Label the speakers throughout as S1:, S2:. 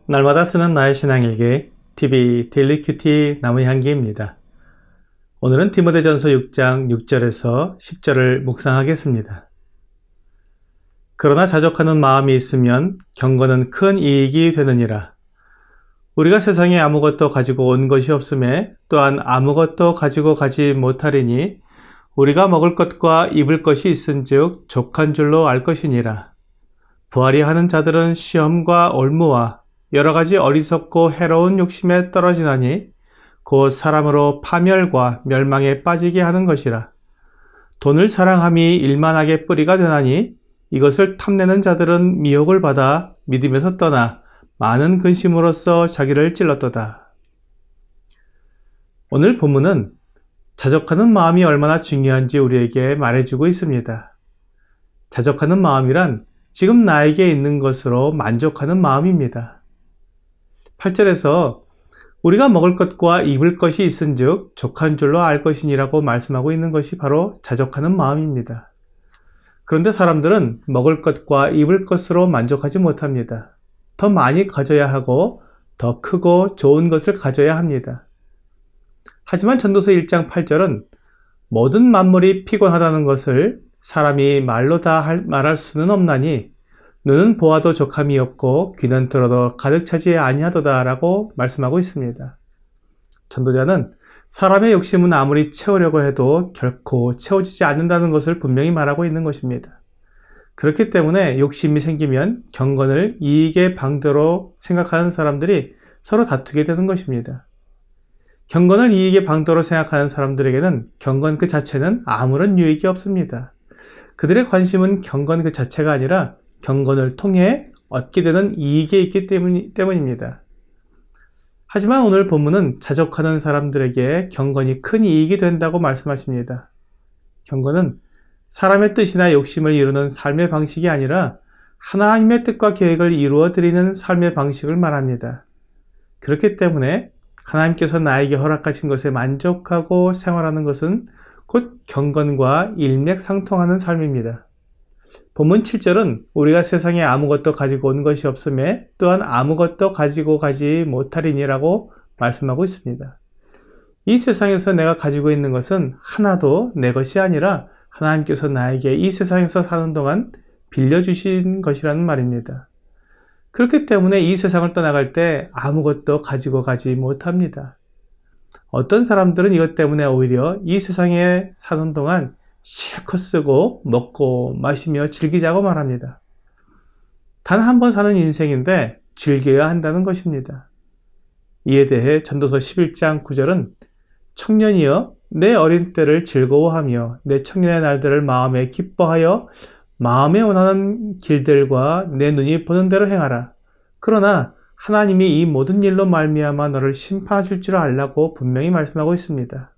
S1: 날마다 쓰는 나의 신앙일기 TV 데일리 큐티 나무향기입니다. 오늘은 디모데전서 6장 6절에서 10절을 묵상하겠습니다. 그러나 자족하는 마음이 있으면 경건은 큰 이익이 되느니라. 우리가 세상에 아무것도 가지고 온 것이 없음에 또한 아무것도 가지고 가지 못하리니 우리가 먹을 것과 입을 것이 있은즉 족한 줄로 알 것이니라. 부하리 하는 자들은 시험과 올무와 여러가지 어리석고 해로운 욕심에 떨어지나니 곧 사람으로 파멸과 멸망에 빠지게 하는 것이라. 돈을 사랑함이 일만하게 뿌리가 되나니 이것을 탐내는 자들은 미혹을 받아 믿음에서 떠나 많은 근심으로써 자기를 찔렀도다. 오늘 본문은 자족하는 마음이 얼마나 중요한지 우리에게 말해주고 있습니다. 자족하는 마음이란 지금 나에게 있는 것으로 만족하는 마음입니다. 8절에서 우리가 먹을 것과 입을 것이 있은즉 족한 줄로 알 것이니라고 말씀하고 있는 것이 바로 자족하는 마음입니다. 그런데 사람들은 먹을 것과 입을 것으로 만족하지 못합니다. 더 많이 가져야 하고 더 크고 좋은 것을 가져야 합니다. 하지만 전도서 1장 8절은 모든 만물이 피곤하다는 것을 사람이 말로 다 말할 수는 없나니 눈은 보아도 족함이 없고 귀는 들어도 가득 차지 아니하도다 라고 말씀하고 있습니다. 전도자는 사람의 욕심은 아무리 채우려고 해도 결코 채워지지 않는다는 것을 분명히 말하고 있는 것입니다. 그렇기 때문에 욕심이 생기면 경건을 이익의 방도로 생각하는 사람들이 서로 다투게 되는 것입니다. 경건을 이익의 방도로 생각하는 사람들에게는 경건 그 자체는 아무런 유익이 없습니다. 그들의 관심은 경건 그 자체가 아니라 경건을 통해 얻게 되는 이익에 있기 때문입니다. 하지만 오늘 본문은 자족하는 사람들에게 경건이 큰 이익이 된다고 말씀하십니다. 경건은 사람의 뜻이나 욕심을 이루는 삶의 방식이 아니라 하나님의 뜻과 계획을 이루어 드리는 삶의 방식을 말합니다. 그렇기 때문에 하나님께서 나에게 허락하신 것에 만족하고 생활하는 것은 곧 경건과 일맥상통하는 삶입니다. 본문 7절은 우리가 세상에 아무것도 가지고 온 것이 없음에 또한 아무것도 가지고 가지 못하리니라고 말씀하고 있습니다. 이 세상에서 내가 가지고 있는 것은 하나도 내 것이 아니라 하나님께서 나에게 이 세상에서 사는 동안 빌려주신 것이라는 말입니다. 그렇기 때문에 이 세상을 떠나갈 때 아무것도 가지고 가지 못합니다. 어떤 사람들은 이것 때문에 오히려 이 세상에 사는 동안 실컷 쓰고 먹고 마시며 즐기자고 말합니다. 단 한 번 사는 인생인데 즐겨야 한다는 것입니다. 이에 대해 전도서 11장 9절은 청년이여 내 어린 때를 즐거워하며 내 청년의 날들을 마음에 기뻐하여 마음에 원하는 길들과 내 눈이 보는 대로 행하라. 그러나 하나님이 이 모든 일로 말미암아 너를 심판하실 줄 알라고 분명히 말씀하고 있습니다.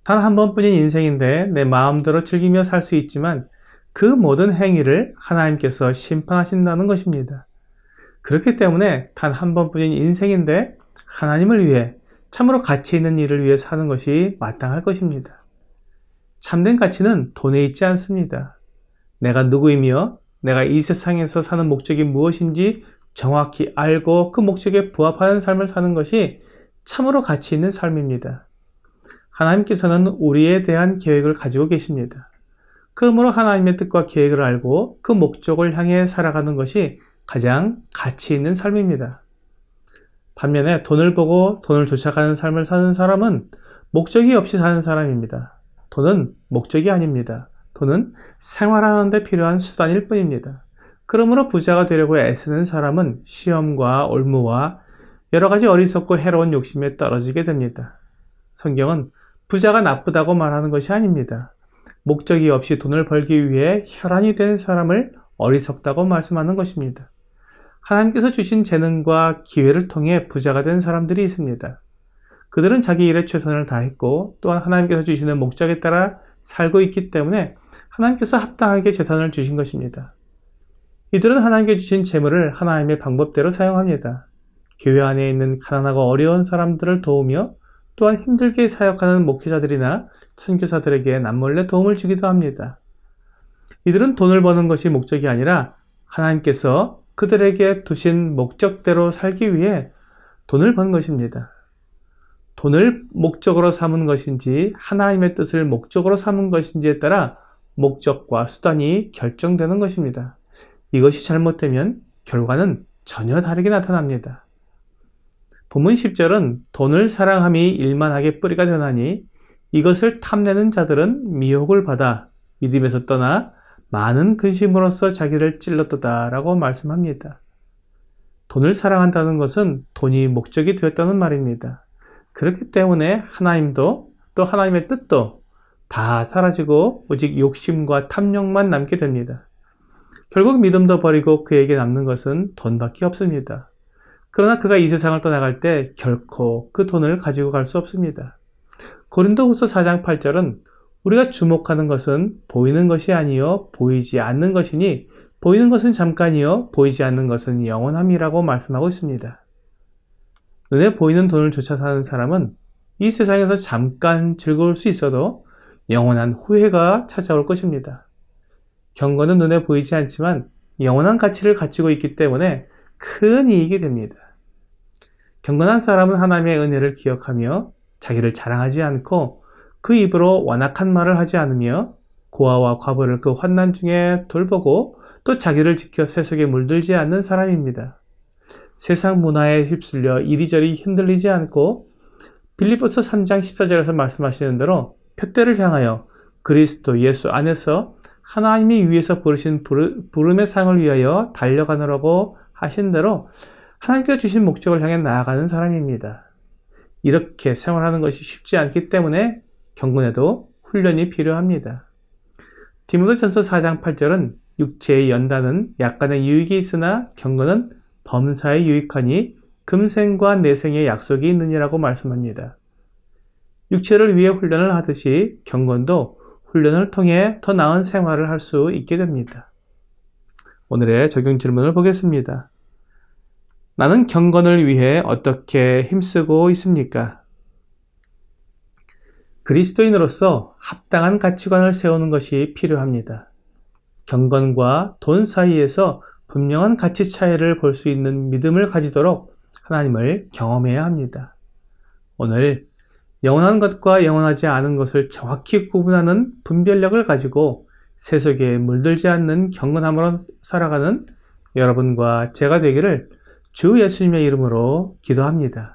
S1: 단 한 번뿐인 인생인데 내 마음대로 즐기며 살 수 있지만 그 모든 행위를 하나님께서 심판하신다는 것입니다. 그렇기 때문에 단 한 번뿐인 인생인데 하나님을 위해 참으로 가치 있는 일을 위해 사는 것이 마땅할 것입니다. 참된 가치는 돈에 있지 않습니다. 내가 누구이며 내가 이 세상에서 사는 목적이 무엇인지 정확히 알고 그 목적에 부합하는 삶을 사는 것이 참으로 가치 있는 삶입니다. 하나님께서는 우리에 대한 계획을 가지고 계십니다. 그러므로 하나님의 뜻과 계획을 알고 그 목적을 향해 살아가는 것이 가장 가치 있는 삶입니다. 반면에 돈을 보고 돈을 쫓아가는 삶을 사는 사람은 목적이 없이 사는 사람입니다. 돈은 목적이 아닙니다. 돈은 생활하는 데 필요한 수단일 뿐입니다. 그러므로 부자가 되려고 애쓰는 사람은 시험과 올무와 여러 가지 어리석고 해로운 욕심에 떨어지게 됩니다. 성경은 부자가 나쁘다고 말하는 것이 아닙니다. 목적이 없이 돈을 벌기 위해 혈안이 된 사람을 어리석다고 말씀하는 것입니다. 하나님께서 주신 재능과 기회를 통해 부자가 된 사람들이 있습니다. 그들은 자기 일에 최선을 다했고 또한 하나님께서 주시는 목적에 따라 살고 있기 때문에 하나님께서 합당하게 재산을 주신 것입니다. 이들은 하나님께 주신 재물을 하나님의 방법대로 사용합니다. 교회 안에 있는 가난하고 어려운 사람들을 도우며 또한 힘들게 사역하는 목회자들이나 선교사들에게 남몰래 도움을 주기도 합니다. 이들은 돈을 버는 것이 목적이 아니라 하나님께서 그들에게 두신 목적대로 살기 위해 돈을 번 것입니다. 돈을 목적으로 삼은 것인지 하나님의 뜻을 목적으로 삼은 것인지에 따라 목적과 수단이 결정되는 것입니다. 이것이 잘못되면 결과는 전혀 다르게 나타납니다. 본문 10절은 돈을 사랑함이 일만하게 뿌리가 되나니 이것을 탐내는 자들은 미혹을 받아 믿음에서 떠나 많은 근심으로써 자기를 찔렀도다 라고 말씀합니다. 돈을 사랑한다는 것은 돈이 목적이 되었다는 말입니다. 그렇기 때문에 하나님도 또 하나님의 뜻도 다 사라지고 오직 욕심과 탐욕만 남게 됩니다. 결국 믿음도 버리고 그에게 남는 것은 돈밖에 없습니다. 그러나 그가 이 세상을 떠나갈 때 결코 그 돈을 가지고 갈 수 없습니다. 고린도후서 4장 8절은 우리가 주목하는 것은 보이는 것이 아니요 보이지 않는 것이니 보이는 것은 잠깐이요 보이지 않는 것은 영원함이라고 말씀하고 있습니다. 눈에 보이는 돈을 쫓아 사는 사람은 이 세상에서 잠깐 즐거울 수 있어도 영원한 후회가 찾아올 것입니다. 경건은 눈에 보이지 않지만 영원한 가치를 가지고 있기 때문에 큰 이익이 됩니다. 경건한 사람은 하나님의 은혜를 기억하며 자기를 자랑하지 않고 그 입으로 완악한 말을 하지 않으며 고아와 과부를 그 환난 중에 돌보고 또 자기를 지켜 세속에 물들지 않는 사람입니다. 세상 문화에 휩쓸려 이리저리 흔들리지 않고 빌립보서 3장 14절에서 말씀하시는 대로 표대를 향하여 그리스도 예수 안에서 하나님이 위에서 부르신 부름의 상을 위하여 달려가느라고 하신 대로 하나님께서 주신 목적을 향해 나아가는 사람입니다. 이렇게 생활하는 것이 쉽지 않기 때문에 경건에도 훈련이 필요합니다. 디모데전서 4장 8절은 육체의 연단은 약간의 유익이 있으나 경건은 범사에 유익하니 금생과 내생의 약속이 있느니라고 말씀합니다. 육체를 위해 훈련을 하듯이 경건도 훈련을 통해 더 나은 생활을 할 수 있게 됩니다. 오늘의 적용 질문을 보겠습니다. 나는 경건을 위해 어떻게 힘쓰고 있습니까? 그리스도인으로서 합당한 가치관을 세우는 것이 필요합니다. 경건과 돈 사이에서 분명한 가치 차이를 볼 수 있는 믿음을 가지도록 하나님을 경험해야 합니다. 오늘 영원한 것과 영원하지 않은 것을 정확히 구분하는 분별력을 가지고 세속에 물들지 않는 경건함으로 살아가는 여러분과 제가 되기를 주 예수님의 이름으로 기도합니다.